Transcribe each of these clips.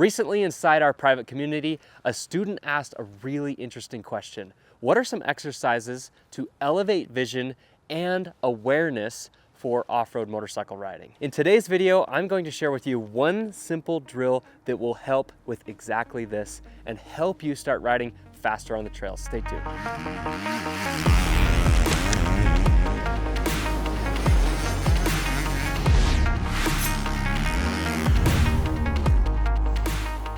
Recently inside our private community, a student asked a really interesting question. What are some exercises to elevate vision and awareness for off-road motorcycle riding? In today's video, I'm going to share with you one simple drill that will help with exactly this and help you start riding faster on the trails. Stay tuned.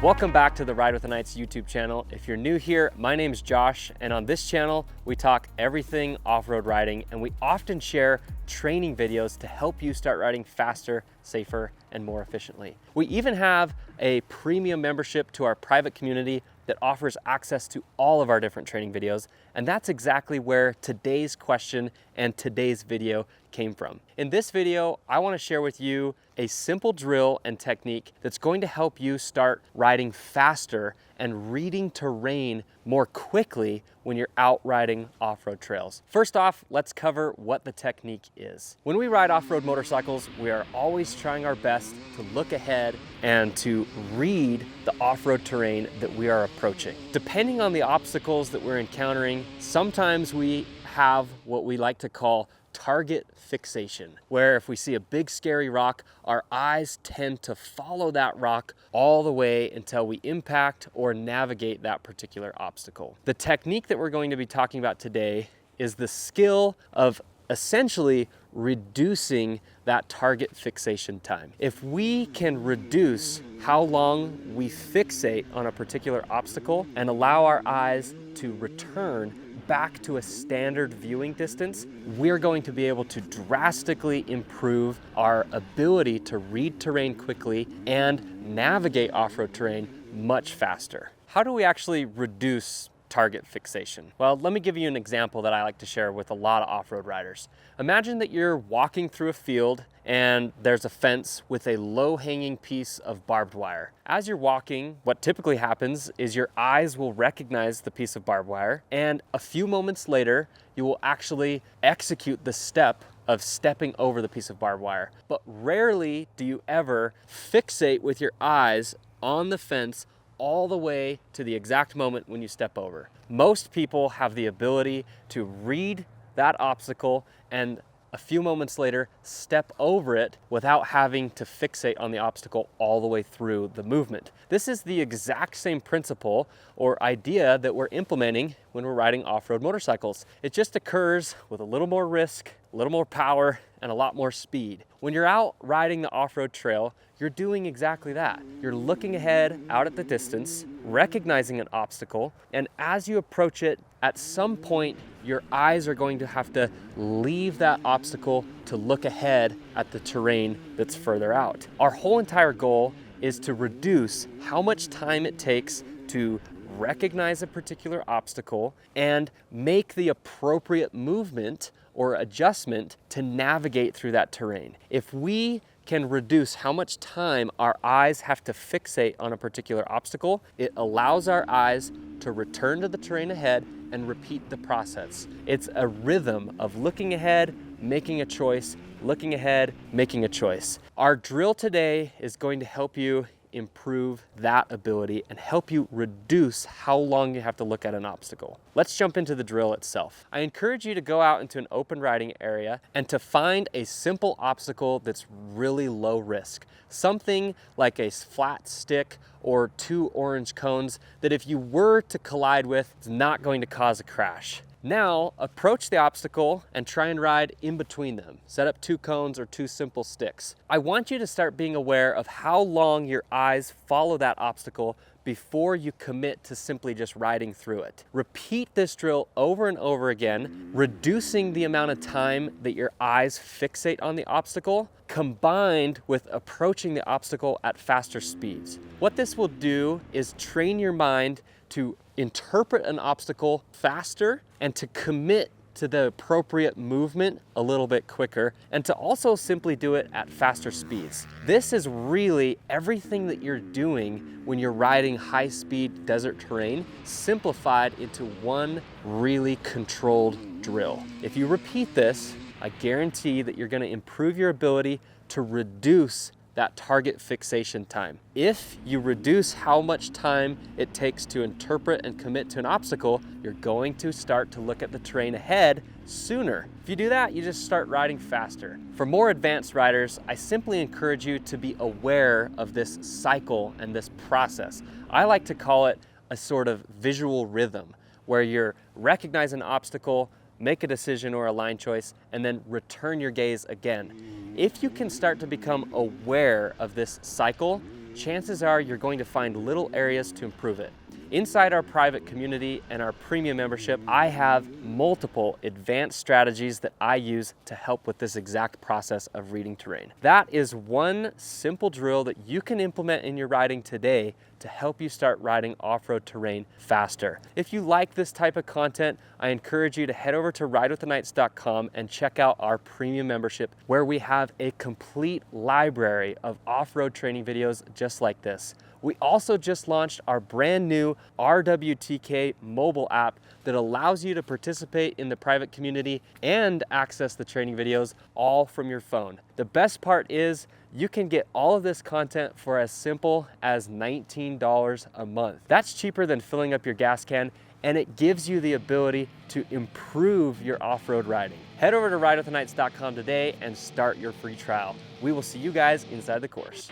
Welcome back to the Ride with the Knights YouTube channel. If you're new here, my name's Josh, and on this channel, we talk everything off-road riding, and we often share training videos to help you start riding faster, safer, and more efficiently. We even have a premium membership to our private community that offers access to all of our different training videos, and that's exactly where today's question and today's video came from. In this video, I want to share with you a simple drill and technique that's going to help you start riding faster and reading terrain more quickly when you're out riding off-road trails. First off, let's cover what the technique is. When we ride off-road motorcycles, we are always trying our best to look ahead and to read the off-road terrain that we are approaching. Depending on the obstacles that we're encountering, sometimes we have what we like to call target fixation, where if we see a big scary rock, our eyes tend to follow that rock all the way until we impact or navigate that particular obstacle. The technique that we're going to be talking about today is the skill of essentially reducing that target fixation time. If we can reduce how long we fixate on a particular obstacle and allow our eyes to return back to a standard viewing distance, we're going to be able to drastically improve our ability to read terrain quickly and navigate off-road terrain much faster. How do we actually reduce target fixation? Well, let me give you an example that I like to share with a lot of off-road riders. Imagine that you're walking through a field and there's a fence with a low-hanging piece of barbed wire. As you're walking, what typically happens is your eyes will recognize the piece of barbed wire, and a few moments later, you will actually execute the step of stepping over the piece of barbed wire. But rarely do you ever fixate with your eyes on the fence all the way to the exact moment when you step over. Most people have the ability to read that obstacle and a few moments later step over it without having to fixate on the obstacle all the way through the movement. This is the exact same principle or idea that we're implementing when we're riding off-road motorcycles. It just occurs with a little more risk, a little more power, and a lot more speed. When you're out riding the off-road trail, you're doing exactly that. You're looking ahead out at the distance, recognizing an obstacle, and as you approach it, at some point, your eyes are going to have to leave that obstacle to look ahead at the terrain that's further out. Our whole entire goal is to reduce how much time it takes to recognize a particular obstacle and make the appropriate movement or adjustment to navigate through that terrain. If we can reduce how much time our eyes have to fixate on a particular obstacle, it allows our eyes to return to the terrain ahead and repeat the process. It's a rhythm of looking ahead, making a choice, looking ahead, making a choice. Our drill today is going to help you improve that ability and help you reduce how long you have to look at an obstacle. Let's jump into the drill itself. I encourage you to go out into an open riding area and to find a simple obstacle that's really low risk. Something like a flat stick or 2 orange cones that if you were to collide with, it's not going to cause a crash. Now, approach the obstacle and try and ride in between them. Set up 2 cones or 2 simple sticks. I want you to start being aware of how long your eyes follow that obstacle before you commit to simply just riding through it. Repeat this drill over and over again, reducing the amount of time that your eyes fixate on the obstacle, combined with approaching the obstacle at faster speeds. What this will do is train your mind to interpret an obstacle faster and to commit to the appropriate movement a little bit quicker, and to also simply do it at faster speeds. This is really everything that you're doing when you're riding high-speed desert terrain, simplified into one really controlled drill. If you repeat this, I guarantee that you're going to improve your ability to reduce that target fixation time. If you reduce how much time it takes to interpret and commit to an obstacle, you're going to start to look at the terrain ahead sooner. If you do that, you just start riding faster. For more advanced riders, I simply encourage you to be aware of this cycle and this process. I like to call it a sort of visual rhythm, where you're recognize an obstacle, make a decision or a line choice, and then return your gaze again. If you can start to become aware of this cycle, chances are you're going to find little areas to improve it. Inside our private community and our premium membership, I have multiple advanced strategies that I use to help with this exact process of reading terrain. That is one simple drill that you can implement in your riding today to help you start riding off-road terrain faster. If you like this type of content, I encourage you to head over to ridewiththeknights.com and check out our premium membership, where we have a complete library of off-road training videos just like this. We also just launched our brand new RWTK mobile app that allows you to participate in the private community and access the training videos all from your phone. The best part is you can get all of this content for as simple as $19 a month. That's cheaper than filling up your gas can, and it gives you the ability to improve your off-road riding. Head over to ridewiththeknights.com today and start your free trial. We will see you guys inside the course.